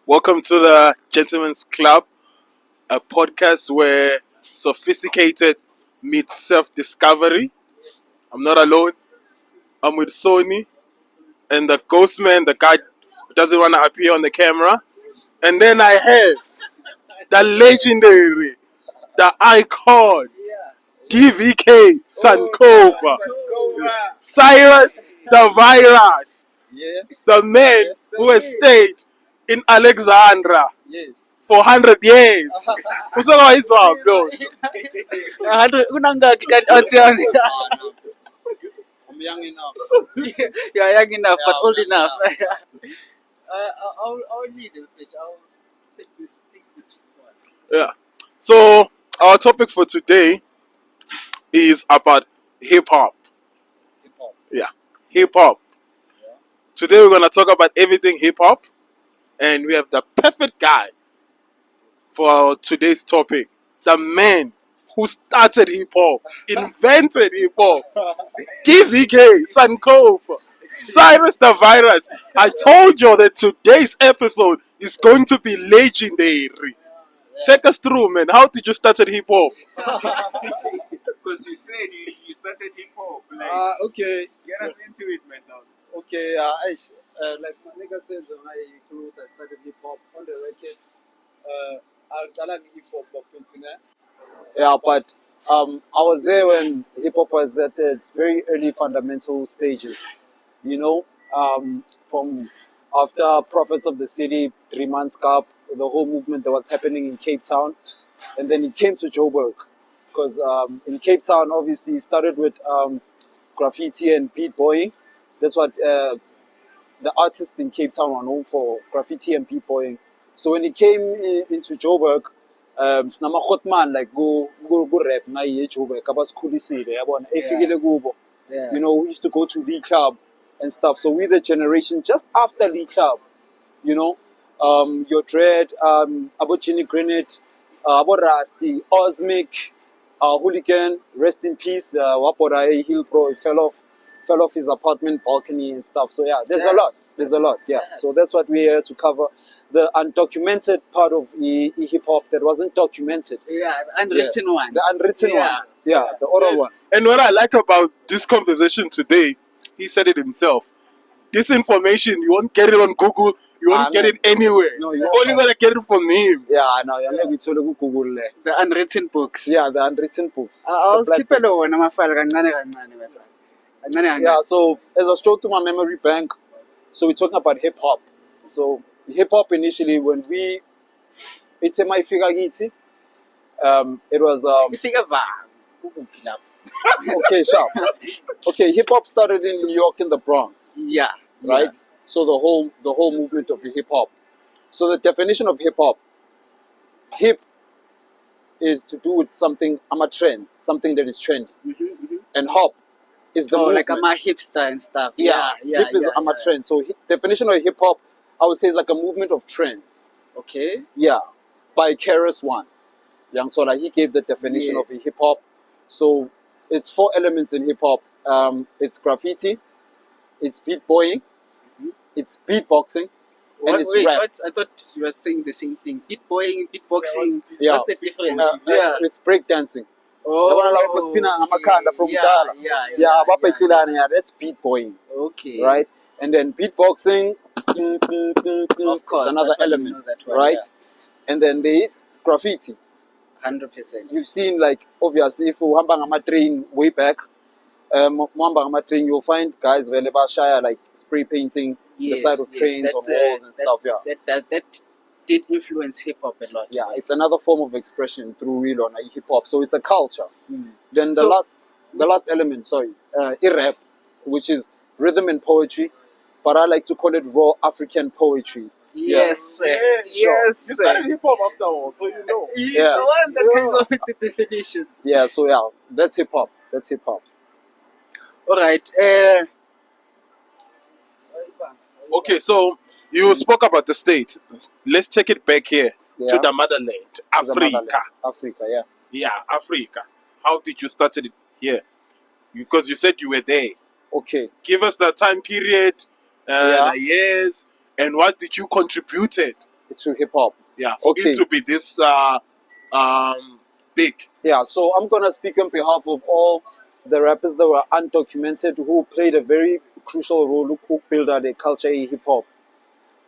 Welcome to the Gentleman's Club, a podcast where sophisticated meets self-discovery. I'm not alone. I'm with Sony and the ghost man, the guy who doesn't want to appear on the camera. And then I have the legendary, the icon, DVK Sankova, Cyrus the Virus, the man who has stayed in Alexandra Yes. for 100 years. Usokwaizwa bro. Kunangaki kanti awuthiyani? I'm young enough. Yeah, young enough, but Yeah, old young enough. enough. I'll need a bit. I'll take this one. Yeah. So our topic for today is about hip hop. Hip hop. Yeah, hip hop. Today we're gonna talk about everything hip hop, and we have the perfect guy for today's topic. The man who started hip hop, invented hip hop. DVK Sankov, Cyrus the Virus. I told you that today's episode is going to be legendary. Take us through, man. How did you start hip hop? Because you said you started hip hop. Okay. Get us into it, man. Okay, like my nigga said, when I started hip hop on the record. I like hip hop of internet. Yeah, but I was there when hip hop was at its very early fundamental stages. You know, from after Prophets of the City, 3 Months Cup, the whole movement that was happening in Cape Town, and then it came to Joburg, because in Cape Town, obviously, it started with graffiti and beat boying. That's what the artists in Cape Town were known for, graffiti and beat boying. So when it came into Joburg, sinama hotman like go rap na ye Joburg abasikhulisile yabona efikile kubo. You know, we used to go to Lee Club and stuff. So we're the generation just after Lee Club. You know, your Dread, Abo Ginny Grenade, Abo Rusty, Osmic, Hooligan, rest in peace. Wapora Hill Pro fell off his apartment balcony and stuff. So yeah, there's a lot. Yeah. Yes. So that's what we're here to cover. The undocumented part of hip hop that wasn't documented. Yeah, the unwritten one. The unwritten one. Yeah, the oral one. And what I like about this conversation today, he said it himself. This information, you won't get it on Google, you won't get it anywhere. No, you You're won't. only gonna get it from him. Yeah, I know. You're maybe to Google. The unwritten books. Yeah, the unwritten books. I'll The black skip it books. over. My file kancane kancane, my friend. Kancane Yeah, kancane. so as I strolled through my memory bank, so we're talking about hip hop. So hip hop initially, when it's my figure, it was Ifike va. Kuphi lapho? okay, sharp. Okay, hip hop started in New York in the Bronx, Yeah. right? So the whole movement of hip hop. So the definition of hip is to do with something trends, something that is trendy, and hop is the movement. Like I'm a hipster and stuff. Yeah, hip is a trend. So definition of hip hop, I would say, is like a movement of trends. Okay. Yeah, by Keras One, Young Sola, he gave the definition of Yes. hip hop. So it's 4 elements in hip hop. It's graffiti, it's beat boying, it's beatboxing, and it's rap. What? I thought you were saying the same thing. Beatboxing. Yeah. What's the difference? It's breakdancing. Oh, Yeah, that's beat boying, Okay. right? And then beatboxing, Of course. it's another that's what you element, know that one, right? And then there is graffiti. Yeah, 100%. You've seen, like, obviously, if you hamba train way back, train, you'll find guys where shaya like spray painting the side of trains on walls and stuff. Yeah, That did influence hip hop a lot. yeah, it's another form of expression through real on hip hop. So it's a culture. Mm. Then the last element, rap, which is rhythm and poetry, but I like to call it raw African poetry. Yes, Yeah, yes. You started hip hop after all, so you know. He's Yeah. the one that comes up with the definitions. Yeah, so yeah, that's hip hop. That's hip hop. All right. Okay, so you spoke about the state. Let's take it back here Yeah. to the motherland, To the Africa. motherland. Africa, yeah. Yeah, Africa. How did you start it here? Because you said you were there. Okay. Give us the time period, Yeah. the years, and what did you contributed to hip hop. Yeah, for Okay. it to be this big. Yeah, so I'm gonna speak on behalf of all the rappers that were undocumented who played a very crucial role who built out the culture in hip hop.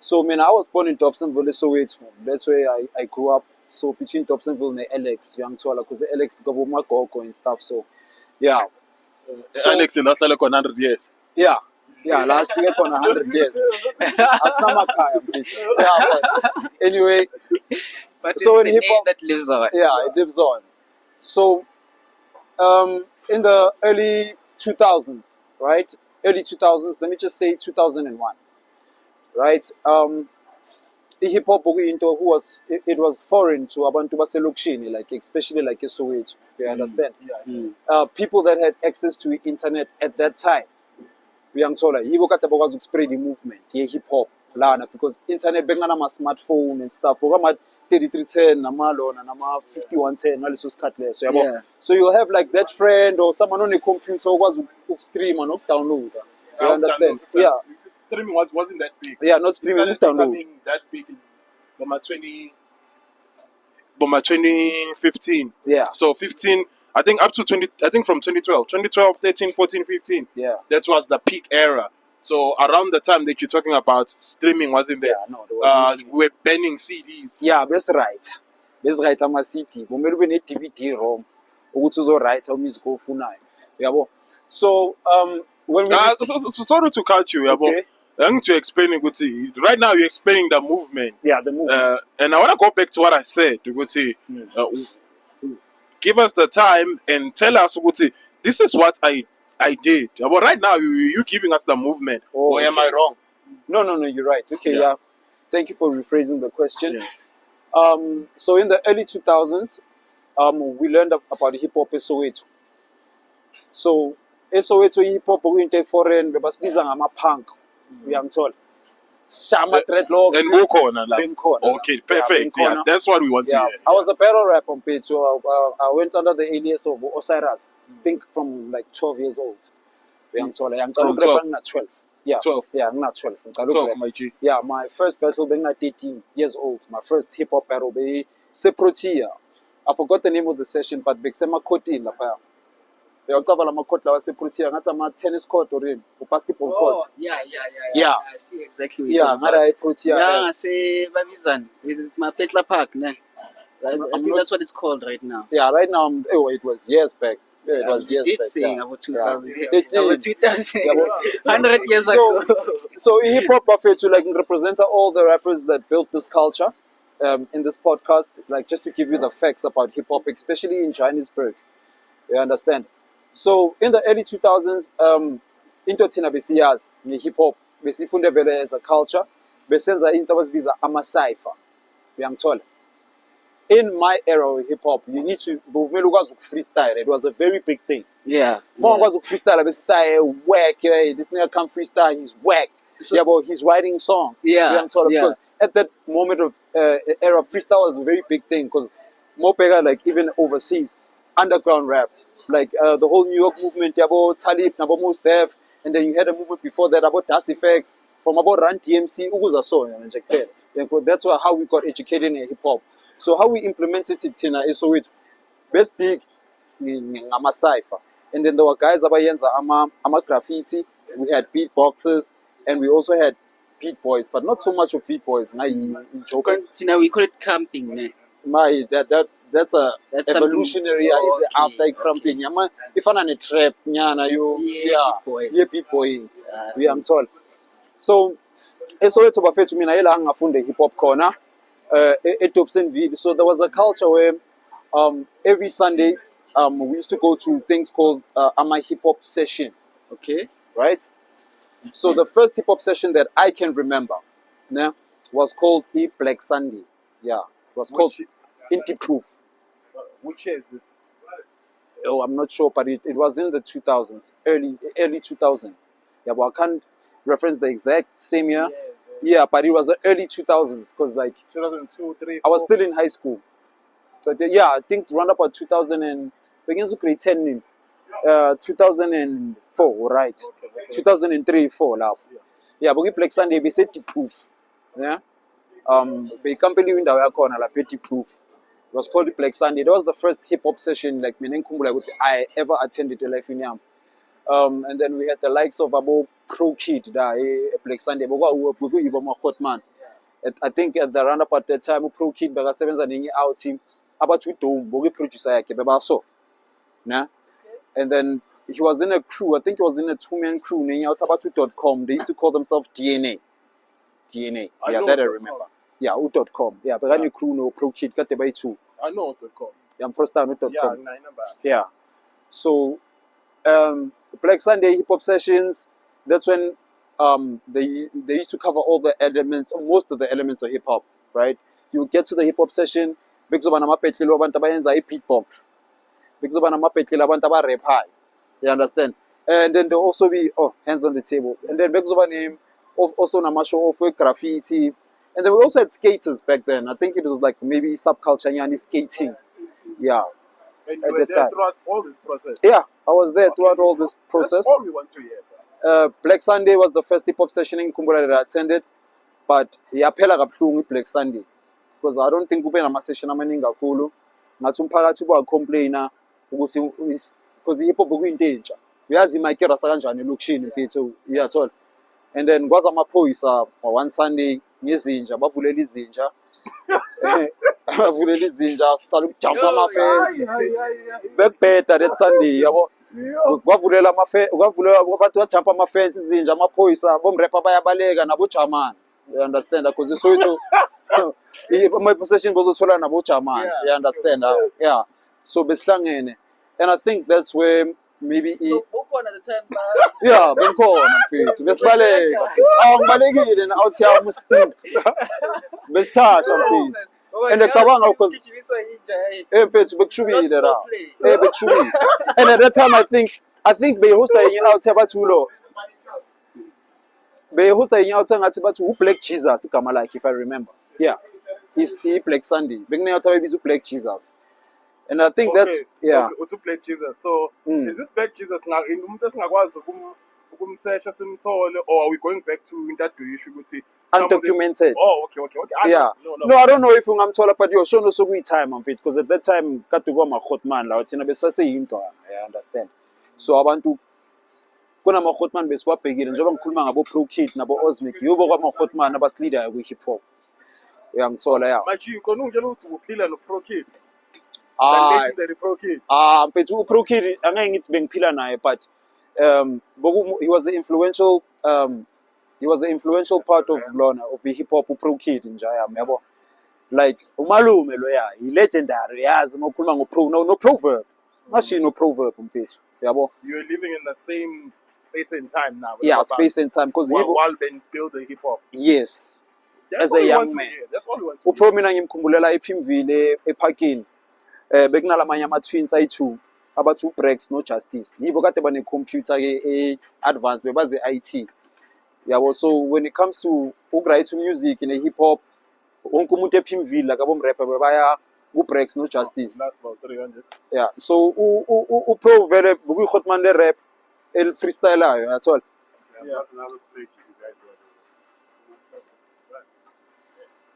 So, man, I was born in Dobsonville, Soweto. That's where I grew up. So, between Dobsonville and Alex, young Tola, because Alex got my Gogo and stuff. So, yeah. So, Alex in Australia for 100 years. yeah. Yeah, last week on 100 years. That's not my car, I'm thinking. Yeah, but anyway, But So it's in the hip-hop- name that lives on. yeah, it lives on. So, in the early 2000s, right? Early 2000s, let me just say 2001, right? Hip hop into who was it was foreign to abantu baselokishini, like especially like eSoweto. You understand? People that had access to the internet at that time. Uyangithola yibo kade bakwazi ukuspread i-movement ye-hip hop lana because internet bekunganama-smartphone and stuff okama-3310 namalona nama-5110 ngaleso sikhathi leso yabo. Yeah. So you'll have like that friend or someone on a computer okwazi ukustreama nokudownloada. You understand? Yeah. Streaming wasn't that big. Yeah, not It streaming, started download. becoming that big in Boma 2015. Yeah. So 15, I think up to 20, I think from 2012, 13, 14, 15. Yeah. That was the peak era. So around the time that you're talking about, streaming wasn't there. Yeah, no, there was no we were banning CDs. Yeah, that's right. That's right, ama-CD. Kumele ube ne-DVD ROM ukuthi uzowrite music ofunayo. Yabo. So, when we So sorry to cut you, Yabo. Okay. I'm to explain Guti. Right now you're explaining the movement. yeah, the movie. And I want to go back to what I said, Guti. Give us the time and tell us, Guti, this is what I did. But right now you giving us the movement. Oh, or am okay. I wrong? No, you're right. Okay, Yeah. yeah. Thank you for rephrasing the question. Yeah. So in the early 2000s, we learned about hip hop eSoweto. So eSoweto hip hop into foreign bebasibiza ngama-punk. Uyangithola. Shama dreadlocks. And go corner. Benkhona. Okay, perfect. Yeah, Yeah, Benkhona. that's what we want to Yeah, hear. I was a battle rapper on page, so I went under the alias of Osiris. I think from like 12 years old. I'm From 12? not 12. Yeah, 12. Yeah, I'm not 12. I'm 12, my G. Yeah, my first battle being at 18 years old. My first hip hop battle be Seprotia. I forgot the name of the session, but Bexema Koti in La Paya. They also have a court like Seprotia. That's a tennis court or a basketball Oh, court. yeah. Yeah. I see exactly what you're Yeah, talking about. Ngara Protia. Yeah, say Babizan. It's Mapetla Park, ne? I I'm think not- that's what it's called right now. Yeah, right now, it was years back. Yeah, it was You years did back. sing yeah. about 2000. Yeah. They did. About 2000. Yeah, 100 years So- ago. So in hip hop buffet to like represent all the rappers that built this culture in this podcast, like just to give you the facts about hip hop, especially in Johannesburg. You understand? So in the early 2000s, into thina besiyazi nge-hip hop besifunde vele as a culture besenza into abazibiza ama-cypher. Uyangithola? In my era of hip hop, you need to kumele ukwazi freestyle. It was a very big thing. Yeah. More was freestyle, besitaya whack. This nigga come freestyle, he's whack. Yeah, but he's writing songs. Yeah, I'm told, yeah. because at that moment of era, freestyle was a very big thing because more bigger, like even overseas, underground rap, like the whole New York movement, about Talib, about Mos Def, and then you had a movement before that about Das Effects, from about Run TMC, Uguza so and that's how we got educated in hip hop. So how we implemented it, Tina, is so it best big ngama cypher, and then there were guys abayenza ama graffiti. We had beatboxers, and we also had beat boys, but not so much of beat boys. Now you joke. We call it cramping, ne? That's a That's evolutionary. something- Is after okay, cramping. Yama if I'm a trap, nyana you Yeah, beat boy. yeah beat boy. We am told. So eSoweto bafethu mina yela ngifunde hip hop corner at Dobsonville. So there was a culture where every Sunday we used to go to things called ama hip hop session, Okay. right? So the first hip hop session that I can remember, yeah, was called Black Sunday. Yeah, it was called In Deep Proof. Which year is this? Oh, I'm not sure, but it was in the 2000s, early 2000. Yeah, but I can't reference the exact same year. Yeah, but it was the early 2000s because like 2002, 3, I was still in high school. So yeah, I think around about 2000 and begins to grade 10 in 2004, right? 2003, 4 now. Yeah, but Black Sunday we said Deep Proof. Yeah. beyicampeliwe indawo yakhona lapha eDeep Kloof. It was called Black Sunday. That was the first hip hop session like mina ngikhumbula ukuthi I ever attended elifini yami. And then we had the likes of abo Pro Kid da Black Sunday. Bekuyibo ama-hot man. I think at the roundabout that time Pro Kid bekasebenza nenye out team abathu Dome bokuyi-producer yakhe bebaso. Nah? And then he was in a crew. I think he was in a two-man crew. Nenye out abathu.com. They used to call themselves DNA. DNA. I Yeah, know that I .com. remember. Yeah, u.com. Yeah, but any crew no Pro Kid kate by two. I know what to call. Yeah, I'm first time u.com. Yeah, I remember. Yeah. So, Black Sunday hip hop sessions. That's when they used to cover all the elements, or most of the elements of hip hop. Right? You get to the hip hop session. Bekuzoba namapetlela abantu abayenza i-beatbox. Bekuzoba namapetlela abantu aba-rap high. You understand? And then there'll also be hands on the table. And then bekuzoba name also nama show off with graffiti. And then we also had skaters back then. I think it was like maybe subculture yani skating. Yeah. And you At were the there time. throughout all this process. Yeah, I was there throughout all this process. That's all we want to hear. Bro. Black Sunday was the first hip hop session in Kumbula that I attended, but yaphela kabuhlungu Black Sunday because I don't think kube nama session amaningi kakhulu. Ngathi umphakathi uba-complainer ukuthi because hip hop bekuyinto entsha. Uyazi iMike rasa kanjani elokishini mfethu, uyathola. And then kwaza amaphoyisa one Sunday ngezinja bavulela izinja. Bavulela izinja sicala ukujumpa ama-fence. Bebheda that Sunday yabo. Kwavulela abantu bajumpa ama-fence izinja amaphoyisa bomrapper bayabaleka nabo German. You understand? Because Soweto my possession bazothola nabo German. You understand? Yeah. So besihlangene. And I think that's where maybe So, Bokon at the time, yeah, benkhona mfethu besibaleka. Ngibalekile na out here umuspeak. Besithasha mfethu. And ngicabanga because mfethu bekushubile la. Bekushubile. And at that time I think behosta yenye out here bathu lo. Behosta yenye out ngathi bathu uBlack Jesus igama lakhe if I remember. Yeah. He's Black Sunday. Bekune out here bizu Black Jesus. And I think that's yeah. Okay, to Black Jesus. So is this Black Jesus now in umuntu esingakwazi ukumsesha simthole, or are we going back to that issue ukuthi Undocumented. Okay. Yeah. No. I don't know if ungamthola but yo shono sokuyi time mfethu because at that time kade kuba ma-hot man la thina besaseyinto I understand. So abantu kunama hot man besiwabhekile njengoba ngikhuluma ngabo Pro Kid nabo Ozmic yibo kwama hot man abasileader kwi hip hop. Uyangithola ya. Manje ukona ungena ukuthi uphila no Pro Kid. Legendary Pro Kid. Mfethu uPro Kid angeke ngithi bengiphila naye but he was the influential part of lona of the hip hop uPro Kid nje yami yabo. Like umalume loya legendary yazi ngokukhuluma no proverb. Mashini no proverb mfethu yabo. You're living in the same space and time now. Yeah, space and time because while then build the hip hop. yes. That's As all a we young want to man. hear. That's all we want to Upro mina ngimkhumbula ePhimville eparkini. Bekunalamanye ama-twins ayi-2 abathu Brex no Justice. Yibo kade bane computer ke advanced bebaze IT. Yabo so when it comes to ukwrite music in a hip hop wonke umuntu ePhimville like abo rapper bebaya ku Brex no Justice. That's about 300. Yeah. So uPro vele bukuyi hot man le rap el freestyleayo yathola.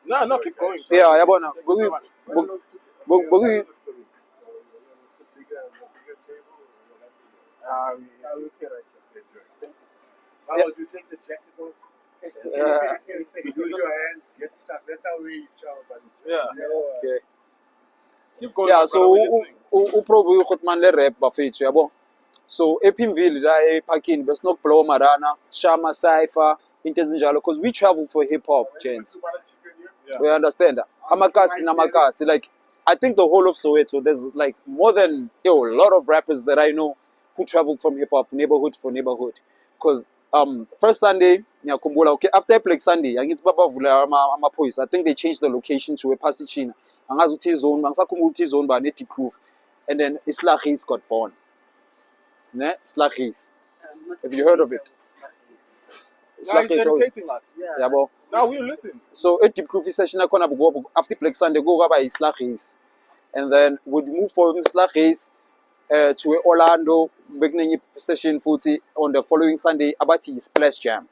No, keep going. Yeah, yabona. Bukuyi You take the jacket off. You use your hands, get stuck. That's how we chow about it. Yeah. okay. Keep going. Yeah, my brother, we're so listening. uPro hot man le rap bafethu yabo. So ePhimville la eparkini besinokublow marana, Shama Cypher, into ezinjalo because we travel for hip hop, gents. Yeah. We understand that. Amakasi, like I think the whole of Soweto, there's like more than a lot of rappers that I know who travel from hip hop neighborhood for neighborhood. Because first Sunday, ngiyakumbula, okay, after Black Sunday, angithi babavula amaphoyisa. I think they changed the location to ePhasichina. Angazi uthi zone, angisakhumbula uthi zone ba neDeep Kloof. And then Islagis got born. Ne? Islagis. Have you heard of it? Now he's dedicating us. Yeah, but Now we listen. so at Deep Kloof session after Black Sunday go by Islagis. And then we'd move from Islagis to Orlando, beginning session 40 on the following Sunday, Abati Splash Jam.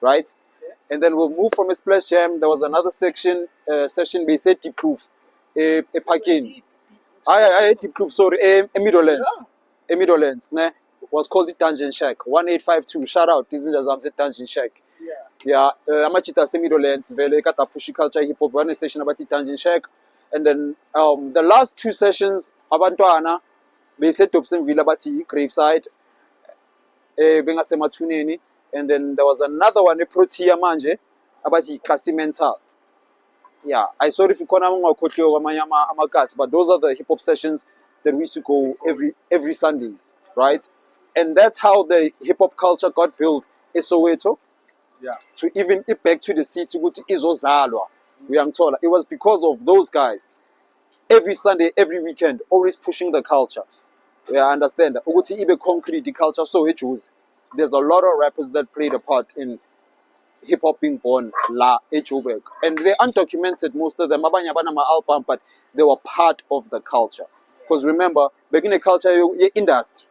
Right? And then we'll move from a splash jam. There was another session we said deep proof. A parking. I deep proof, sorry, a Middlelands. A Middlelands, ne? It was called the Dungeon Shack. 1852. Shout out. This is the Dungeon Shack. Yeah, amachita Middlelands, vele kata pushi culture hip hop, one session about the Dungeon Shack. And then the last 2 sessions, abantwana, they said Dobson Villa Bati, Graveside, Bengasematuneni. And then there was another one, a Protea Manje, about the Casimental. Yeah, I saw if you can amagas, but those are the hip hop sessions that we used to go every Sundays, right? And that's how the hip hop culture got built in Soweto. Yeah. To even get back to the city, to Izozalwa, it was because of those guys. Every Sunday, every weekend, always pushing the culture. Yeah, I understand that. Uguti ibe concrete the culture, so it was. There's a lot of rappers that played a part in hip hop being born la Joburg, and they're undocumented, most of them. Abanye abanama album, but they were part of the culture. Because remember, back in the culture, industry.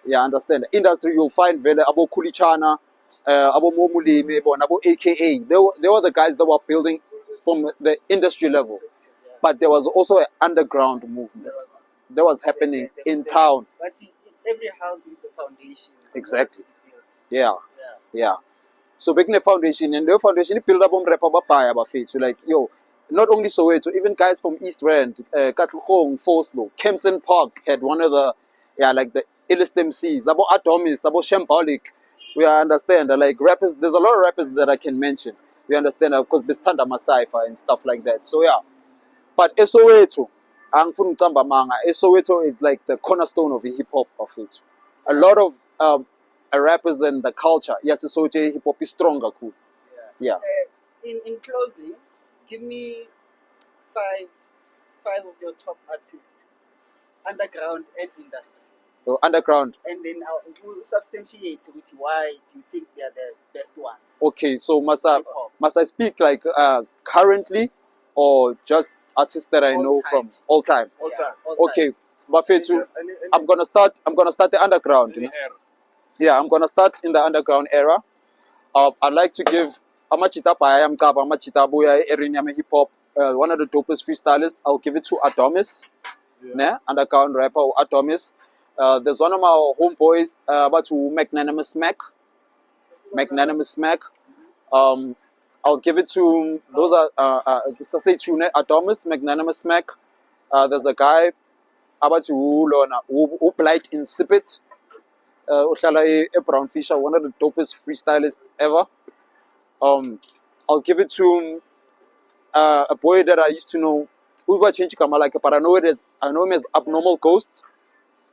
Yeah, understand. Industry, you'll find vele abo Kulichana, abo Momulime, abo AKA. They were the guys that were building from the industry level, but there was also an underground movement that was happening in town. But every house needs a foundation. Exactly. Yeah. So back in the foundation, and the foundation built up on rapper bapaya bafit. So like, yo, not only Soweto, even guys from East Rand, Katlehong, Forslow, Kempton Park had one of the, like the illest MCs, about Atomis, about Shambolic. We understand that like rappers, there's a lot of rappers that I can mention. We understand, of course, Bistanda Masaifa and stuff like that. So yeah, but Soweto, Soweto is like the cornerstone of hip hop of it. A lot of rappers and the culture. Yes, Soweto hip hop is stronger. Cool. Yeah. In closing, give me five of your top artists, underground and industry. So underground. And then we'll substantiate with why do you think they are the best ones. Okay, so must I speak like currently or just artists that I know from all time? All time. Okay, but I'm gonna start the underground. You know? Yeah, I'm gonna start in the underground era. I'd like to give Amachita Payam Kaba Amachita Boya Erinyame hip hop, one of the dopest freestylists. I'll give it to Atomis, underground rapper Atomis. There's one of my homeboys about to Magnanimous Smack. I'll give it to those are say tune Atomis, Magnanimous Smack. There's a guy about to who blight insipid. Brown Fisher, one of the dopest freestylists ever. I'll give it to a boy that I used to know. Who was changing like, but I know him as Abnormal Ghost.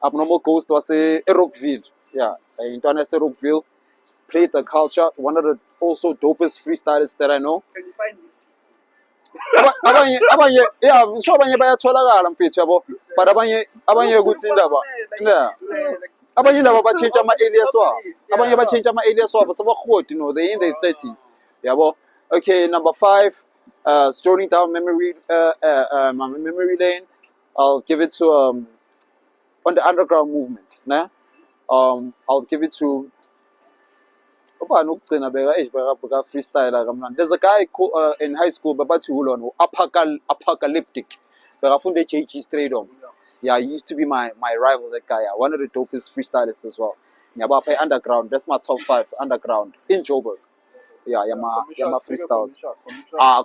Abnormal Ghost was a Rockville. Yeah, in Tennessee, Rockville. Played the culture. One of the also dopest freestylists that I know. Can you find these people? Yeah, sure, but abanye good in that. Yeah. Abanye laba ba-change ama-alias wabo. Abanye ba-change ama-alias wabo sebakhoda, you know, they're in their 30s. Yeah, well, okay, number 5, strolling down memory lane. I'll give it to on the underground movement. Nah? I'll give it to there's a guy in high school, Apocalyptic. JG straight on. Yeah, he used to be my rival, that guy. Yeah. One of the dopest freestylists as well. Yeah, but I play underground. That's my top 5 underground in Joburg. Yeah, my freestyles.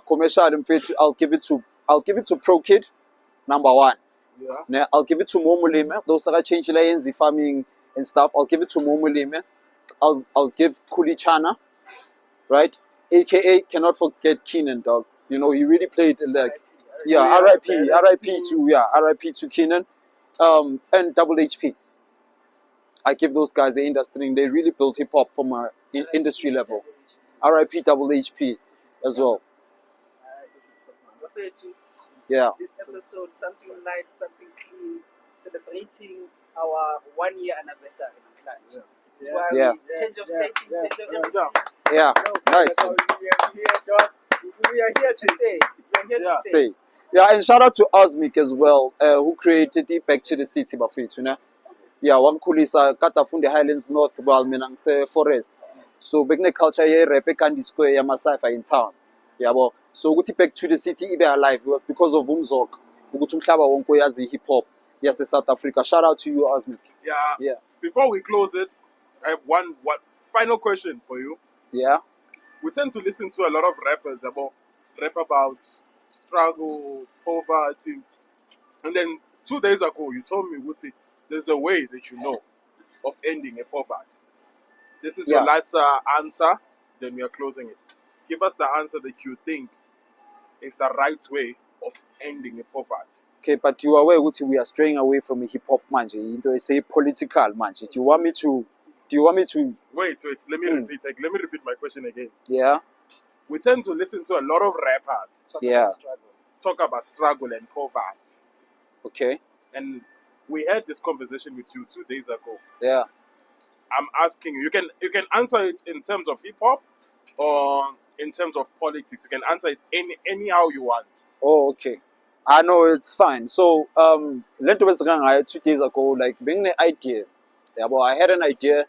Commercial. I'll give it to Pro Kid, number 1. Yeah. I'll give it to Momulime. Those are change lanes, farming and stuff. I'll give it to Momulime. I'll give Kulichana, right? AKA cannot forget Keenan, dog. You know, he really played like. Yeah, RIP to Keenan, and Double HP. I give those guys the industry. They really built hip hop from a industry level. RIP Double HP as well. Yeah. This episode, something light, something clean, celebrating our 1-year anniversary. That's why we change of setting, change of everything. Yeah, nice. We are here to stay. We are here to stay. Yeah, and shout out to Osmic as well, who created it back to the city, Buffet, you know. yeah, wangikhulisa kade afunde Highlands North, while mina ngise Forest. So bekune culture ye rap eKandi Square yama-cypher in town. Yabo. So ukuthi back to the city ibe alive, it was because of Umzok. Ukuthi umhlaba wonke uyazi hip hop yase South Africa. Shout out to you, Asmi. Yeah. Before we close it, I have one final question for you. Yeah. We tend to listen to a lot of rappers rap about struggle, poverty, and then 2 days ago you told me, Wuti, there's a way that you know of ending a poverty. This is your last answer. Then we are closing it. Give us the answer that you think is the right way of ending a poverty. Okay, but you are aware Wuti, we are straying away from hip hop manje. Into say political manje. Do you want me to? Wait. Let me repeat. Let me repeat my question again. Yeah. We tend to listen to a lot of rappers talk about struggle and poverty. Okay. And we had this conversation with you 2 days ago. Yeah. I'm asking you. You can answer it in terms of hip hop or in terms of politics. You can answer it anyhow you want. Oh, okay. I know it's fine. So, lento besakanga 2 days ago, like being the idea. Yeah, but I had an idea,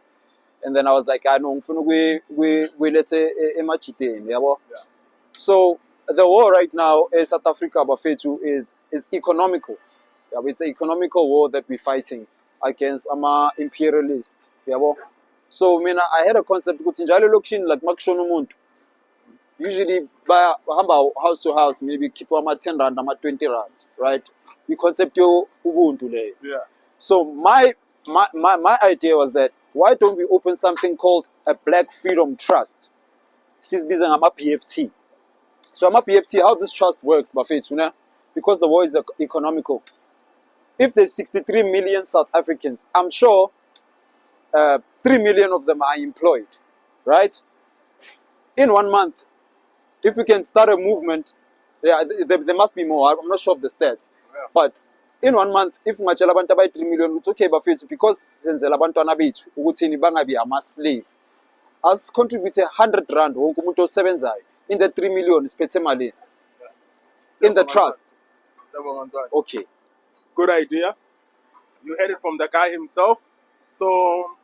and then I was like, I know we let's say emachite. Yeah, so the war right now in South Africa, Bafetu, is economical. Yeah, it's an economical war that we're fighting against imperialists. Yeah, so I had a concept ukuthi njalo lokushin like makushona umuntu. Usually bahamba house to house, maybe keep ama-10 rand, ama-20 rand, right? The concept yo ubuntu leyo. Yeah. So my idea was that why don't we open something called a Black Freedom Trust? Sisibiza ngama-BFT. So ama-BFT, how this trust works, Bafethu, because the war is economical. If there's 63 million South Africans, I'm sure 3 million of them are employed, right? In 1 month, if we can start a movement, there must be more. I'm not sure of the stats, but in 1 month, if ngachela abantu abayi 3 million, it's okay, Bafethu, because senzela abantwana bethu ukuthi bangabi ama-slave. As contribute 100 rand wonke umuntu osebenzayo in the 3 million siphethe malini in the trust. Okay. Good idea. You heard it from the guy himself. So,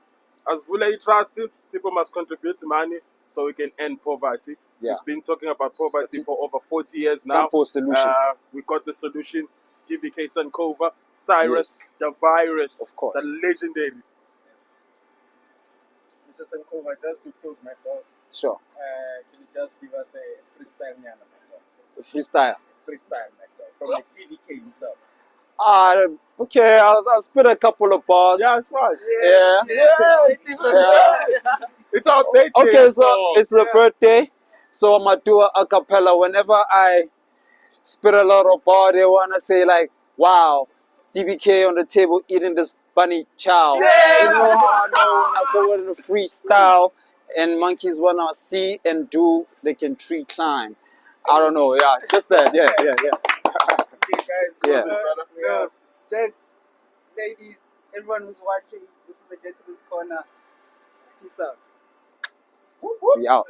as Vule Trust, people must contribute money so we can end poverty. Yeah. We've been talking about poverty for over 40 years now. Sample solution. We got the solution. DVK Sankova, Cyrus, the virus, of course, the legendary. Mr. Sankova, just to close my thought. Sure. Can you just give us a freestyle, Freestyle. Freestyle, from the DVK himself. Okay, I'll spit a couple of bars. Yeah, it's fine. It's our birthday. Okay, so it's the birthday. So I'm gonna do a cappella. Whenever I spit a lot of bars, they wanna say like, wow, DBK on the table eating this bunny chow. You know how I know when I go in the freestyle and monkeys wanna see and do, they can tree climb. I don't know, just that, yeah. Gents, ladies, everyone who's watching, this is the Gentleman's Corner. Peace out. We out.